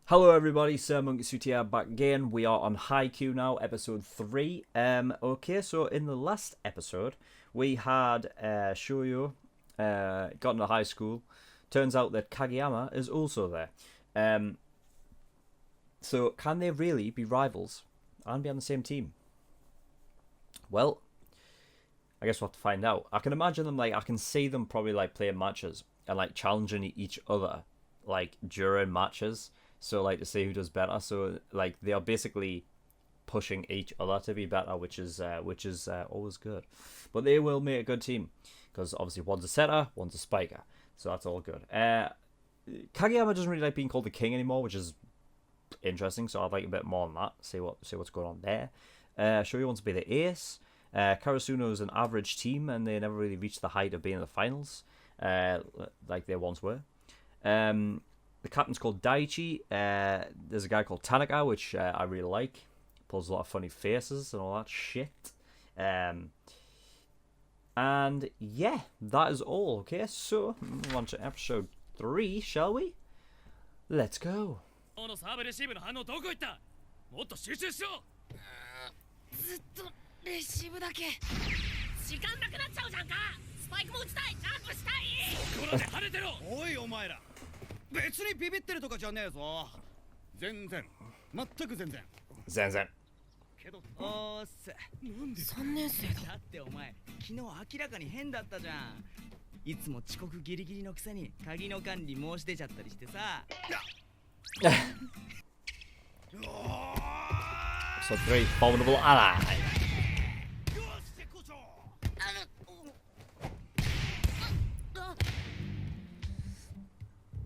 Hello everybody, Sir Monkey Suit here, back again. We are on Haikyu now, episode 3. Okay, so in the last episode, we had Shoyo got into high school. Turns out that Kageyama is also there. So can they really be rivals and be on the same team? Well, I guess we'll have to find out. I can imagine them, I can see them probably, playing matches and, challenging each other, during matches. So, to see who does better. So, they are basically pushing each other to be better, which is always good. But they will make a good team because obviously one's a setter, one's a spiker, so that's all good. Kageyama doesn't really like being called the king anymore, which is interesting. So I'd like a bit more on that. See what's going on there. Shoyo wants to be the ace. Karasuno is an average team, and they never really reached the height of being in the finals, like they once were. The captain's called Daichi. There's a guy called Tanaka, which I really like. Pulls a lot of funny faces and all that shit. And yeah, that is all. Okay, so move on to episode 3, shall we? Let's go. ずっとレシーブだけ時間なくなっちゃうじゃんかスパイクも打ちたいジャンプしたいここで跳ねてろおいお前ら別にビビってるとかじゃねえぞ全然全く全然全然けどおーっすなんで3年生だだってお前昨日明らかに変だったじゃんいつも遅刻ギリギリのくせに鍵の管理申し出ちゃったりしてさ So 3 formidable ally.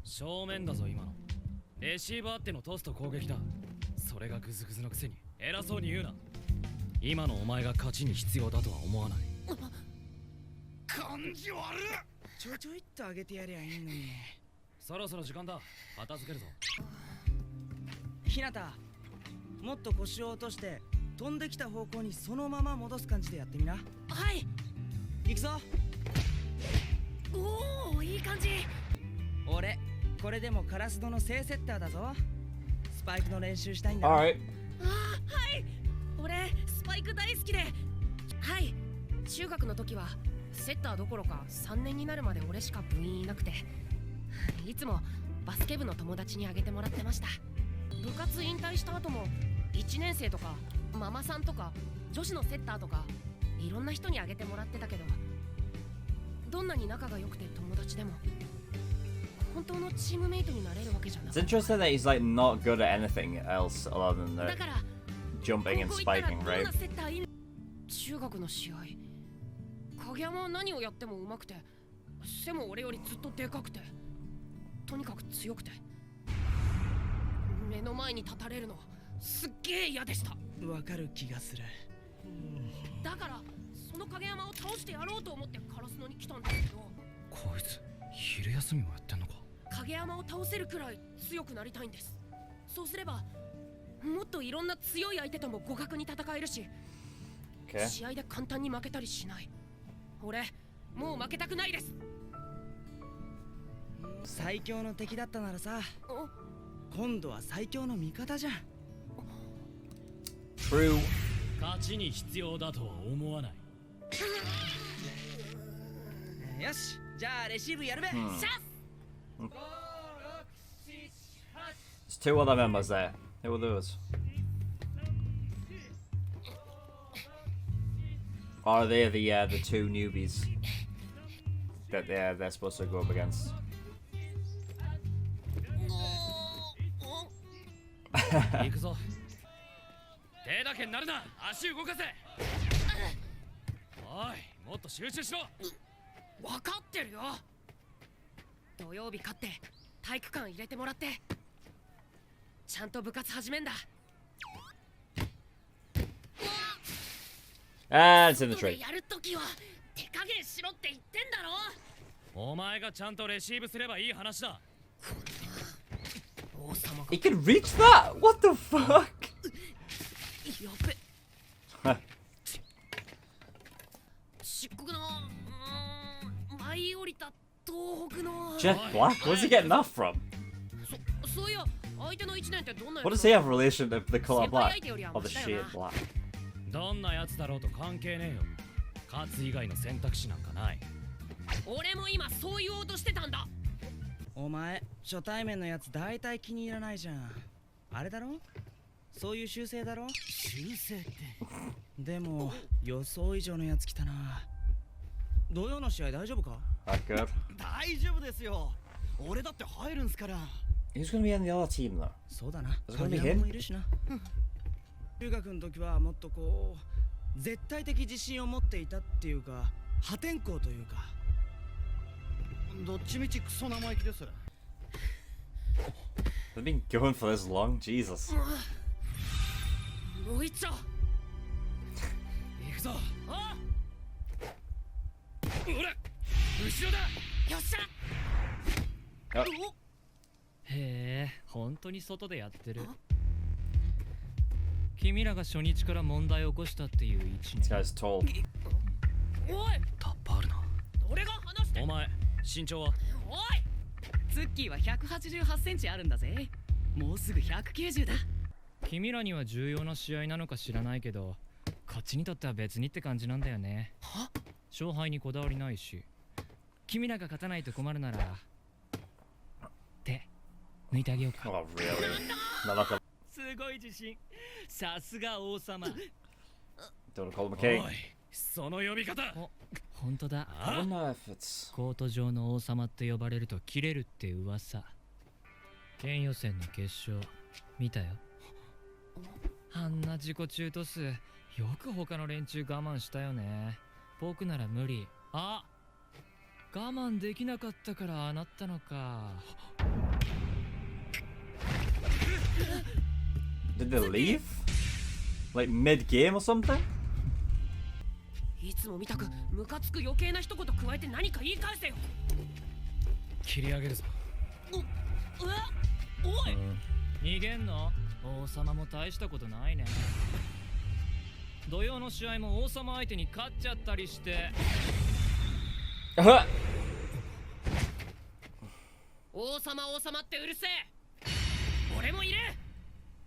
正面だぞ今のレシーバーあってのトスと攻撃だそれがグズグズのくせに偉そうに言うな今のお前が勝ちに必要だとは思わない感じ悪っちょちょいっと上げてやりゃいいのにそろそろ時間だ片付けるぞひなたもっと腰を落として飛んできた方向にそのまま戻す感じでやってみなはい行くぞおおいい感じ俺これでもカラスドの正セッターだぞスパイクの練習したいんだ Alright. はい俺スパイク大好きではい中学の時はセッターどころか3年になるまで俺しか部員いなくていつもバスケ部の友達にあげてもらってました部活引退した後も1年生とかママさんとか女子のセッターとかいろんな人にあげてもらってたけどどんなに仲が良くて友達でも本当のチームメイトになれるわけじゃな It's くて interesting that he's not good at anything else other than だから jumping and 高校行ったら spiking, どん right? なセッターいい中学の試合影山は何をやっても上手くて背も俺よりずっとでかくてとにかく強くて目の前に立たれるのすっげえ嫌でしたわかる気がするだからその影山を倒してやろうと思ってカラスノに来たんですけどこいつ昼休みもやってんのか影山を倒せるくらい強くなりたいんですそうすればもっといろんな強い相手とも互角に戦えるし、Okay. 試合で簡単に負けたりしない俺もう負けたくないです最強の敵だったならさ今度は最強の味方じゃん True. 勝ちに必要だとは思わないよしじゃあレシーブやるべ、シャス There's 2 other members there. Who are those? Are they the 2 newbies that they're supposed to go up against? 行くぞ手だけになるな足動かせおいもっと集中しろ分かってるよ土曜日勝って体育館入れてもらってちゃんと部活始めんだ And it's in the 外で tree. やるときは手加減しろって言ってんだろお前がちゃんとレシーブすればいい話だ王様が He can reach that? What the fuck? やべ漆黒の舞い降りた東北の Jet Black? Where's he getting that from? そういや相手の1年ってどんな What や does つ he have relation to the color 先輩 black? 相手よりは Or the マシだよ shade な black? どんなやつだろうと関係ねえよ。勝つ以外の選択肢なんかない。俺も今そう言おうとしてたんだ。お前初対面のやつ大体気に入らないじゃん。あれだろ、そういう習性だろ。習性ってでも予想以上のやつ来たな。土曜の試合大丈夫か。 That good. 大丈夫ですよ、俺だって入るんすから。 Who's gonna be on the other team though? そうだな、 Is it gonna be 影山 him? もいるしな。中学の時はもっとこう絶対的自信を持っていたっていうか破天荒というか、どっちみちクソ生意気です。 They've been going for this long, Jesus. もう一丁。行くぞ。あ、ほら、後ろだ。よっしゃ。 Oh, へえ、本当に外でやってる。君らが初日から問題を起こしたっていう一 this 年。 guy's tall. おい、タッパあるな。俺が話して。お前、身長は？おい、ツッキーは188センチあるんだぜ。もうすぐ190だ。君らには重要な試合なのか知らないけど、こっちにとっては別にって感じなんだよね。勝敗にこだわりないし、君らが勝たないと困るなら手抜いてあげようか。 Oh, really? No, look, I すごい自信。さすが王様。 don't call him a お king. い、その呼び方。お、本当だ。 I wonder if it's. コート上の王様って呼ばれると切れるって噂。県予選の決勝見たよ。あんな自己中トス、よく他の連中我慢したよね。僕なら無理。あ、我慢できなかったからああなったのか。 Did they leave? Like mid game or something? いつも見たくムカつく余計な一言加えて何か言い返せよ。切り上げるぞ。おい、逃げんの？王様も大したことないね。土曜の試合も王様相手に勝っちゃったりして。王様ってうるせえ。俺もいる。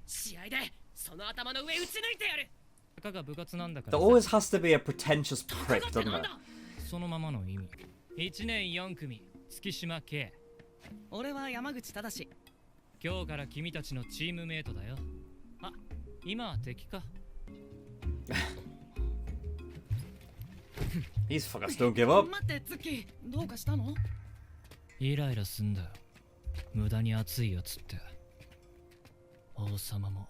試合でその頭の上打ち抜いてやる。たかが部活なんだか There ら always has to be a pretentious だ prick, って doesn't なん there? だ。そのままの意味。1年4組月島圭。俺は山口正。今日から君たちのチームメイトだよ。あ、今は敵か。 These fuckers don't give up. 待ってツッキー、どうかしたの。イライラすんだよ。無駄に熱いやつって。王様も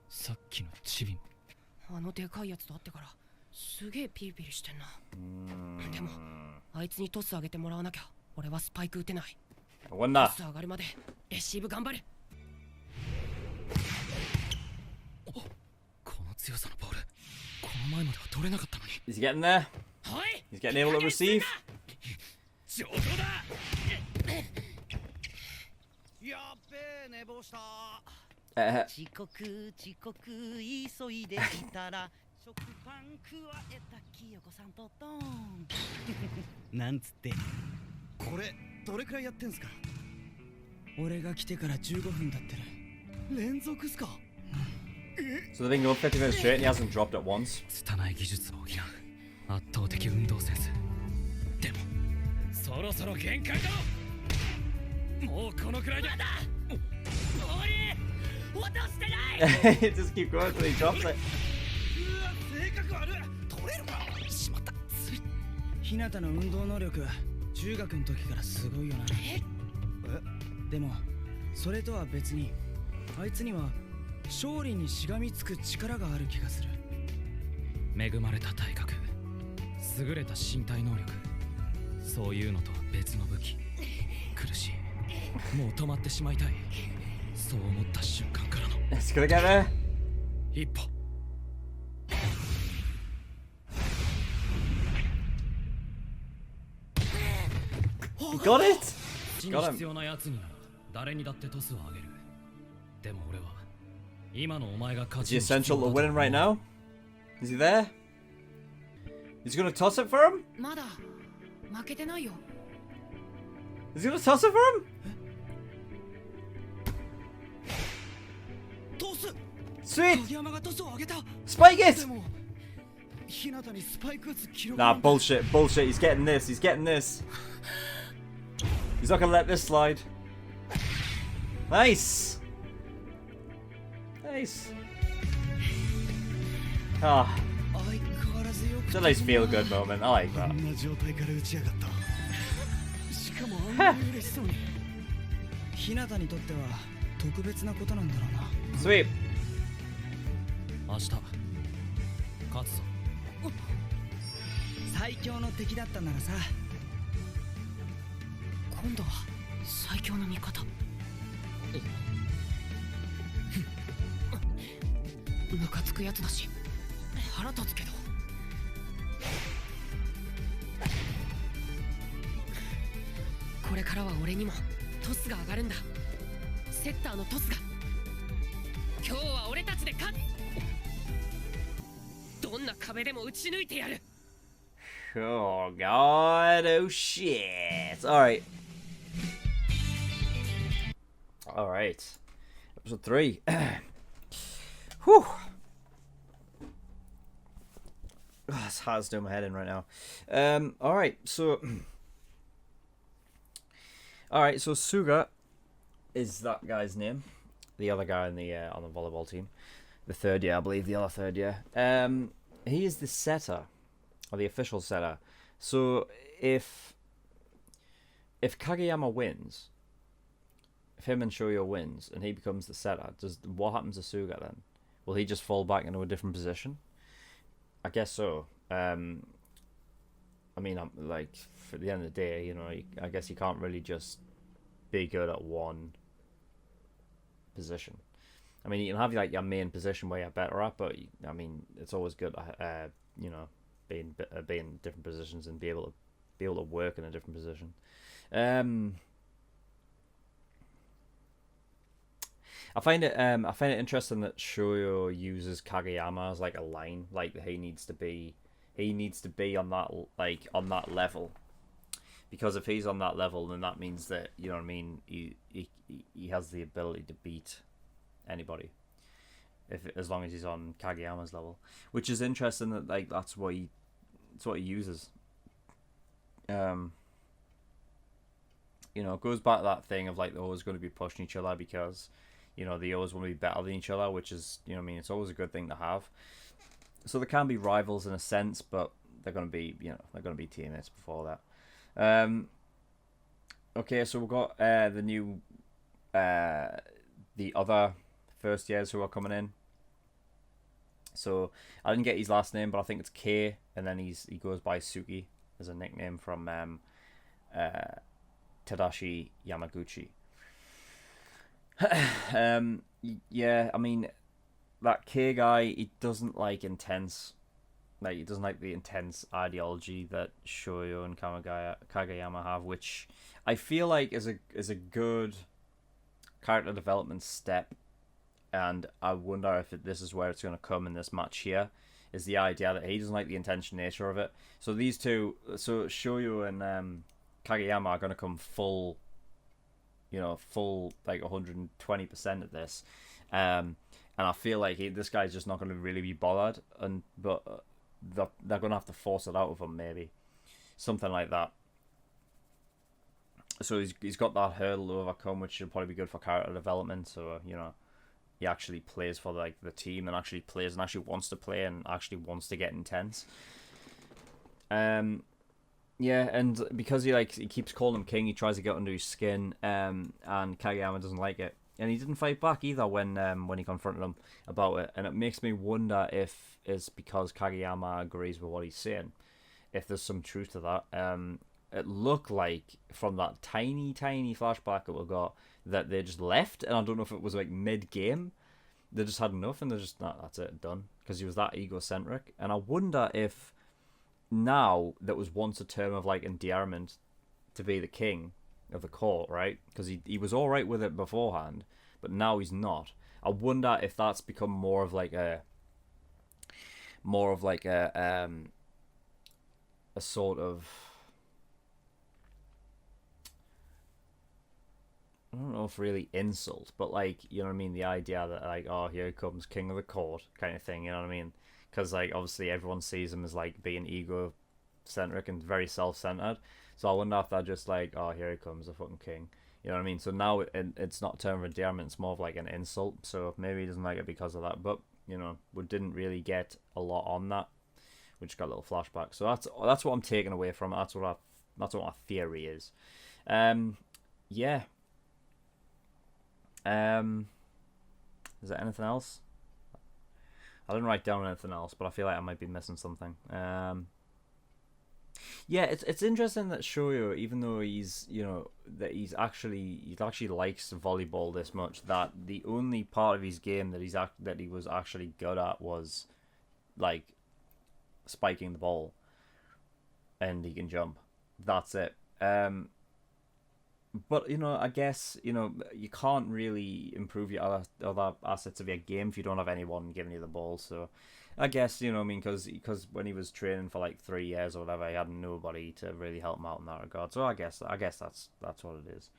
さっきのチビも。あのでかいやつと会ってからすげえピリピリしてんな。でもあいつにトス上げてもらわなきゃ俺はスパイク打てない。 I ト wonder. ス上がるまでレシーブ頑張る。この強さのボール、この前までは取れなかったのに。 Is he getting there? はい、 He's getting able to receive. 上等だ。やっべえ、寝坊した。 遅刻急いでいたら食パン加えた清子さんとドーンなんつって。これどれくらいやってんすか。俺が来てから15分経ってる。連続っすか。 So they've been going 50 minutes straight and he hasn't dropped it once. 拙い技術を補う圧倒的運動センス。でもそろそろ限界だろ。もうこのくらいで。落としてない。 Just keep going until he drops it. うわ、性格悪い。取れるか。しまった。ひなたの運動能力中学の時からすごいよな。でもそれとは別にあいつには勝利にしがみつく力がある気がする。恵まれた体格、優れた身体能力、そういうのとは別の武器。苦しい、もう止まってしまいたい、そう思った瞬間からの It's gonna get there. 一歩。 He got it. 地に必要なやつになら誰にだってトスをあげる。でも俺は今のお前が勝 Is he ちに必 essential 要 to だと winning right 思う。 now? Is he there? He's gonna toss it for him? まだ負けてないよ。 Is he gonna toss it for him? ス Sweet! 影山がトスを上げた Spike で it! も日向にスパイク打つ記録 Nah, なんて bullshit, bullshit. He's getting this. He's getting this. He's not gonna let this slide. Nice! Nice. Ah, 相変わらずよく it's a nice feel good moment. I like あ that. んな状態から打ちやがったしかもあんなに嬉しそうに日向にとっては特別なことなんだろうな Sweet. 明日勝つぞ。最強の敵だったならさ今度は最強の味方ムカつくやつだし腹立つけどこれからは俺にもトスが上がるんだセッターのトスが今日は俺たちで勝つどんな壁でも打ち抜いてやる Oh god, oh shit. Alright. Alright. Episode 3. Whew. Oh, it's hard to do my head in right now. Alright, so Alright, so Suga is that guy's name. The other guy on the volleyball team. The third year, I believe, the other third year. He is the setter. Or the official setter. So if Kageyama wins, if him and Shoyo wins and he becomes the setter, what happens to Suga then? Will he just fall back into a different position? I guess so. I mean, like, for the end of the day, you know, I guess you can't really just be good at one position. I mean, you can have like your main position where you're better at, but I mean, it's always good, you know, be in different positions and be able to work in a different position. I find it interesting that Shoyo uses Kageyama as like a line, like he needs to be on that level, because if he's on that level, then that means that, you know what I mean, he has the ability to beat anybody, as long as he's on Kageyama's level, which is interesting that like that's what he uses. You know, it goes back to that thing of like they're always going to be pushing each other because, you know, they always want to be better than each other, which is, you know what I mean, it's always a good thing to have. So they can be rivals in a sense, but they're going to be, you know, they're going to be teammates before that. Okay, so we've got the other first years who are coming in. So I didn't get his last name, but I think it's K, and then he goes by Suki as a nickname from Tadashi Yamaguchi. Yeah, I mean, that K guy, he doesn't like intense, like he doesn't like the intense ideology that Shoyo and Kageyama have, which I feel like is a good character development step. And I wonder if this is where it's going to come in this match here, is the idea that he doesn't like the intense nature of it. So these two, so Shoyo and Kageyama are going to come full like 120% of this. And I feel like this guy's just not going to really be bothered, but they're going to have to force it out of him, maybe. Something like that. So he's got that hurdle to overcome, which should probably be good for character development. So, you know, he actually plays for like the team and actually plays and actually wants to play and actually wants to get intense. Yeah, and because he keeps calling him king, he tries to get under his skin, and Kageyama doesn't like it, and he didn't fight back either when he confronted him about it. And it makes me wonder if it's because Kageyama agrees with what he's saying, if there's some truth to that. It looked like from that tiny flashback that we got that they just left, and I don't know if it was like mid-game, they just had enough and they're just, nah, that's it, done, because he was that egocentric. And I wonder if now that was once a term of like endearment to be the king of the court, right? Because he was all right with it beforehand, but now he's not. I wonder if that's become more of like a sort of I don't know if really insult, but like, you know what I mean, the idea that like, oh, here comes king of the court kind of thing, you know what I mean? Because like obviously everyone sees him as like being egocentric and very self-centered. So I wonder if they're just like, oh, here he comes, the fucking king. You know what I mean? So now it's not a term of endearment, it's more of like an insult. So maybe he doesn't like it because of that. But, you know, we didn't really get a lot on that. We just got a little flashback. So that's what I'm taking away from it. That's what my theory is. Yeah. Is there anything else? I didn't write down anything else, but I feel like I might be missing something. Yeah, it's interesting that Shoyo, even though he's he actually likes volleyball this much, that the only part of his game that he was actually good at was like spiking the ball, and he can jump. That's it. But I guess you can't really improve your other assets of your game if you don't have anyone giving you the ball. So I guess I mean, because when he was training for like 3 years or whatever, he had nobody to really help him out in that regard. So I guess that's what it is.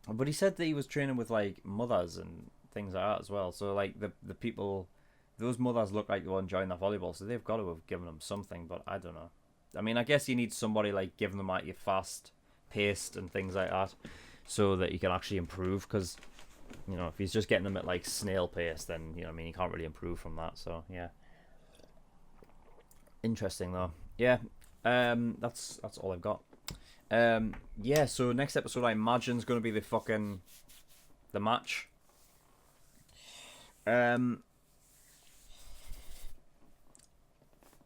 But he said that he was training with like mothers and things like that as well. So like the people, those mothers look like they were enjoying their volleyball, so they've got to have given them something. But I don't know. I mean, I guess you need somebody like giving them like your fast paced and things like that, so that you can actually improve. Because if he's just getting them at like snail pace, then I mean, you can't really improve from that. So yeah, interesting though. Yeah, that's all I've got. Yeah. So next episode, I imagine, is going to be the match. I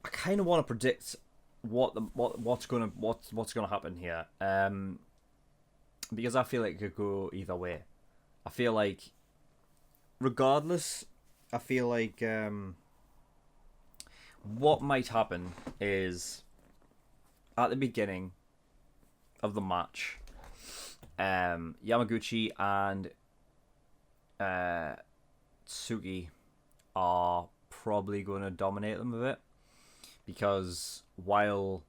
kind of want to predict what's gonna happen here, because I feel like it could go either way. I feel like regardless, I feel like what might happen is at the beginning of the match, Yamaguchi and Tsuki are probably going to dominate them a bit. Because while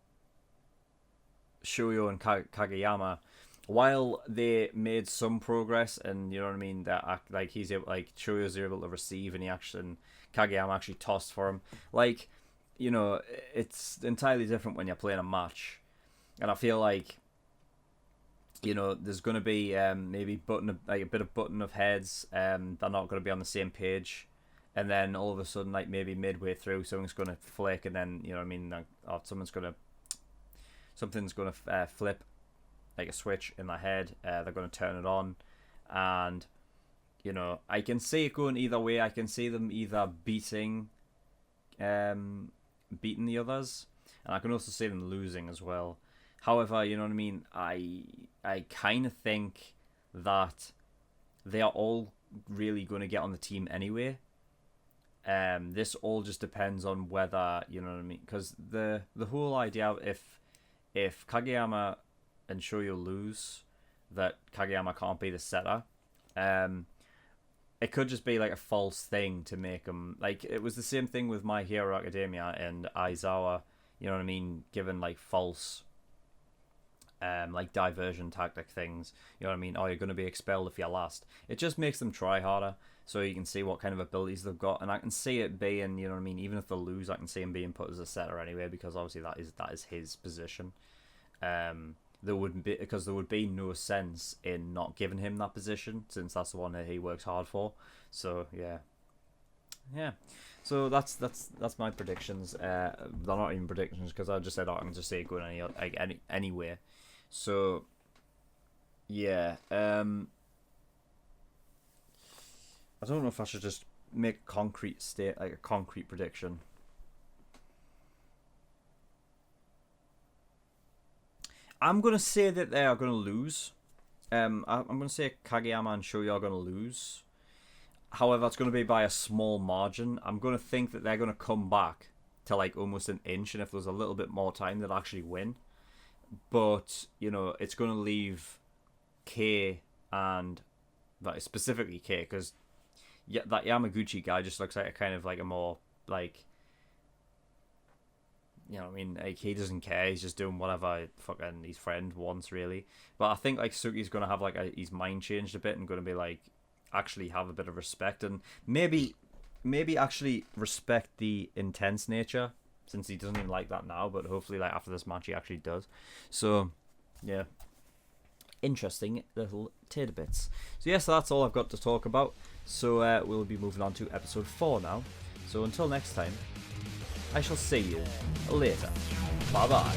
Shoyo and Kageyama, while they made some progress, and you know what I mean, that like he's able, like Shoyo's able to receive, and Kageyama actually tossed for him. Like, it's entirely different when you're playing a match, and I feel like there's gonna be maybe a bit of button of heads. They're not gonna be on the same page. And then all of a sudden, like maybe midway through, something's going to flick, and then something's going to flip, like a switch in their head. They're going to turn it on, and I can see it going either way. I can see them either beating the others, and I can also see them losing as well. However, you know what I mean. I kind of think that they are all really going to get on the team anyway. This all just depends on whether, you know what I mean, because the whole idea of if Kageyama and Shoyo lose, that Kageyama can't be the setter, it could just be like a false thing to make him, like it was the same thing with My Hero Academia and Aizawa, you know what I mean, given like false like diversion tactic things, you know what I mean, oh, you're going to be expelled if you're last. It just makes them try harder, so you can see what kind of abilities they've got, and I can see it being, you know what I mean, even if they lose, I can see him being put as a setter anyway, because obviously that is his position. There would be no sense in not giving him that position, since that's the one that he works hard for. So yeah. So that's my predictions. They're not even predictions, because I just said I can just say it going anywhere. So yeah, I don't know if I should just make a concrete prediction. I'm gonna say that they are gonna lose. I'm gonna say Kageyama and Shoyo are gonna lose. However, it's gonna be by a small margin. I'm gonna think that they're gonna come back to like almost an inch, and if there's a little bit more time, they'll actually win. But it's gonna leave K and specifically K, because that Yamaguchi guy just looks like a kind of like a more like you know what I mean, like he doesn't care. He's just doing whatever fucking his friend wants, really. But I think like Suki's gonna have like his mind changed a bit and gonna be like actually have a bit of respect and maybe actually respect the intense nature, since he doesn't even like that now. But hopefully, like after this match, he actually does. So yeah, interesting little tidbits. So yes, that's all I've got to talk about. So we'll be moving on to episode 4 now. So until next time, I shall see you later. Bye bye.